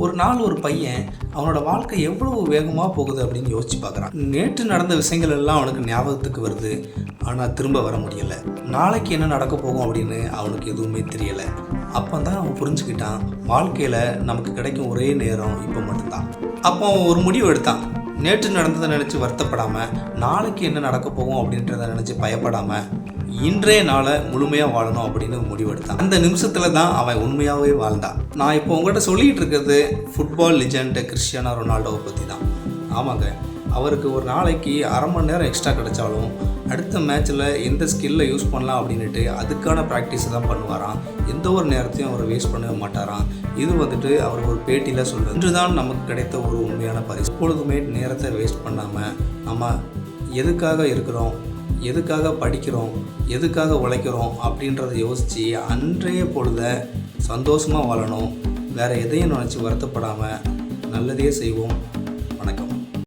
ஒரு நாள் ஒரு பையன் அவனோட வாழ்க்கை எவ்வளவு வேகமாக போகுது அப்படின்னு யோசிச்சு பார்க்குறான். நேற்று நடந்த விஷயங்கள் எல்லாம் அவனுக்கு ஞாபகத்துக்கு வருது, ஆனால் திரும்ப வர முடியலை. நாளைக்கு என்ன நடக்க போகும் அப்படின்னு அவனுக்கு எதுவுமே தெரியலை. அப்போ தான் அவன் புரிஞ்சுக்கிட்டான், வாழ்க்கையில் நமக்கு கிடைக்கும் ஒரே நேரம் இப்போ மட்டும்தான். அப்போ அவன் ஒரு முடிவு எடுத்தான். நேற்று நடந்ததை நினச்சி வருத்தப்படாமல், நாளைக்கு என்ன நடக்க போகும் அப்படின்றத நினச்சி பயப்படாமல், இன்றைய நாளை முழுமையாக வாழணும் அப்படின்னு முடிவெடுத்தான். அந்த நிமிஷத்தில் தான் அவன் உண்மையாகவே வாழ்ந்தான். நான் இப்போ உங்கள்கிட்ட சொல்லிகிட்டு இருக்கிறது ஃபுட்பால் லெஜண்ட் கிறிஸ்டியானோ ரொனால்டோவை பற்றி தான். ஆமாங்க, அவருக்கு ஒரு நாளைக்கு அரை மணி நேரம் எக்ஸ்ட்ரா கிடைச்சாலும் அடுத்த மேட்ச்சில் எந்த ஸ்கில்லை யூஸ் பண்ணலாம் அப்படின்ட்டு அதுக்கான ப்ராக்டிஸை தான் பண்ணுவாராம். எந்த ஒரு நேரத்தையும் அவர் வேஸ்ட் பண்ணவே மாட்டாராம். இது அவர் ஒரு பேட்டியில் சொல்கிறது. இன்று தான் நமக்கு கிடைத்த ஒரு உண்மையான பரிசு. எப்பொழுதுமே நேரத்தை வேஸ்ட் பண்ணாமல் நம்ம எதுக்காக இருக்கிறோம், எதுக்காக படிக்கிறோம், எதுக்காக உழைக்கிறோம் அப்படின்றத யோசித்து அன்றைய பொழுதை சந்தோஷமாக வாழணும். வேறு எதையும் நினச்சி வருத்தப்படாமல் நல்லதே செய்வோம்.